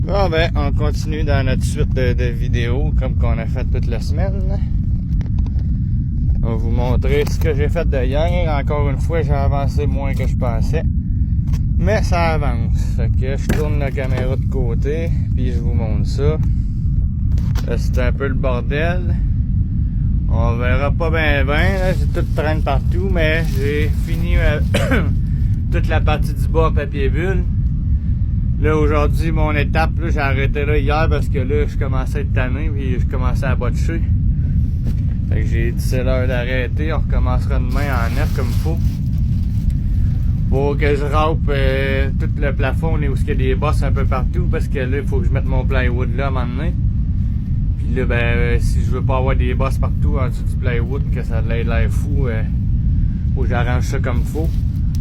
Bon ben, on continue dans notre suite de vidéos comme qu'on a fait toute la semaine. On va vous montrer ce que j'ai fait de hier. Encore une fois, j'ai avancé moins que je pensais. Mais ça avance. Fait que je tourne la caméra de côté, puis je vous montre ça. Là, c'est un peu le bordel. On verra pas bien, là, j'ai tout traîne partout, mais j'ai fini toute la partie du bas en papier bulle. Là, aujourd'hui, mon étape, là, j'ai arrêté là hier parce que là, je commençais à être tanné, puis je commençais à botcher. Fait que j'ai dit c'est l'heure d'arrêter, on recommencera demain en neuf comme il faut. Pour que je râpe tout le plafond, là, où il y a des bosses un peu partout, parce que là, il faut que je mette mon plywood là à un moment donné. Puis là, ben, si je veux pas avoir des bosses partout en dessous du plywood, que ça ait l'air fou, faut que j'arrange ça comme il faut.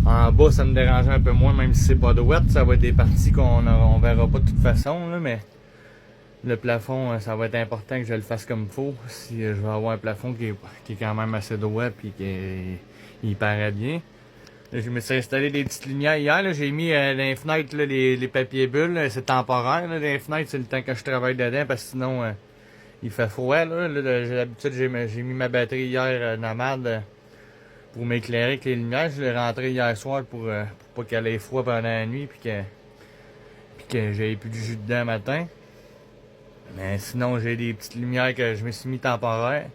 En bas, ça me dérangeait un peu moins, même si c'est pas de wet, ça va être des parties qu'on verra pas de toute façon, là, mais le plafond, ça va être important que je le fasse comme il faut. Si je veux avoir un plafond qui est quand même assez droit et qui paraît bien. Là, je me suis installé des petites lumières hier, j'ai mis dans les fenêtres là, les papiers bulles, c'est temporaire, là, les fenêtres, c'est le temps que je travaille dedans, parce que sinon, il fait froid, là. D'habitude, j'ai mis ma batterie hier nomade pour m'éclairer avec les lumières. Je l'ai rentré hier soir pour pas qu'elle ait froid pendant la nuit puis que j'avais plus du jus dedans le matin. Mais sinon, j'ai des petites lumières que je me suis mis temporaires.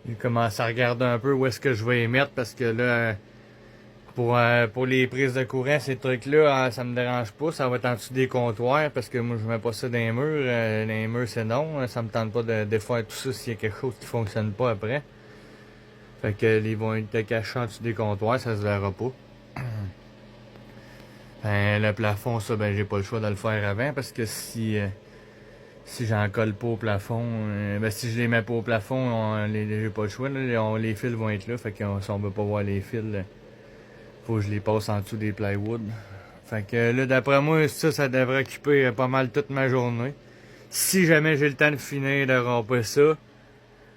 J'ai commencé à regarder un peu où est-ce que je vais les mettre parce que là, pour les prises de courant, ces trucs-là, ça me dérange pas. Ça va être en dessous des comptoirs parce que moi, je mets pas ça dans les murs. Dans les murs, c'est non. Ça me tente pas de défaire tout ça s'il y a quelque chose qui fonctionne pas après. Fait que ils vont être cachés en dessous des comptoirs, ça se verra pas. Le plafond, ça, ben j'ai pas le choix de le faire avant parce que si j'en colle pas au plafond, ben si je les mets pas au plafond, j'ai pas le choix, là, les fils vont être là. Fait que si on veut pas voir les fils, faut que je les passe en dessous des plywood. Fait que là, d'après moi, ça devrait occuper pas mal toute ma journée. Si jamais j'ai le temps de finir de romper ça,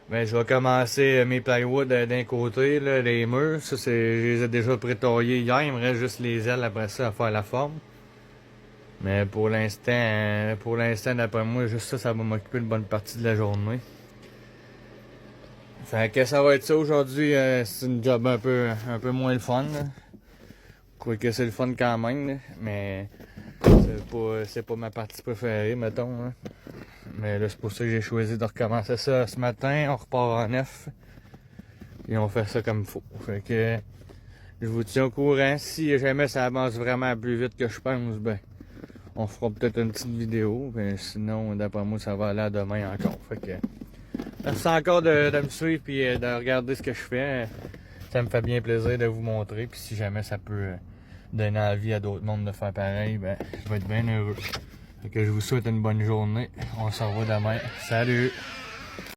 ben, je vais commencer mes plywood d'un côté, là, les murs. Ça, je les ai déjà prétaillés hier. Il me reste juste les ailes après ça à faire la forme. Mais pour l'instant, d'après moi, juste ça va m'occuper une bonne partie de la journée. Fait que ça va être ça aujourd'hui. C'est une job un peu moins le fun, là. Quoique c'est le fun quand même, là, mais c'est pas ma partie préférée, mettons, hein. Mais là, c'est pour ça que j'ai choisi de recommencer ça ce matin. On repart en neuf. Et on fait ça comme il faut. Fait que je vous tiens au courant. Si jamais ça avance vraiment plus vite que je pense, ben on fera peut-être une petite vidéo. Ben, sinon, d'après moi, ça va aller à demain encore. Fait que merci encore de me suivre et de regarder ce que je fais. Ça me fait bien plaisir de vous montrer. Puis si jamais ça peut donner envie à d'autres mondes de faire pareil, ben je vais être bien heureux. Fait que je vous souhaite une bonne journée. On se revoit demain. Salut!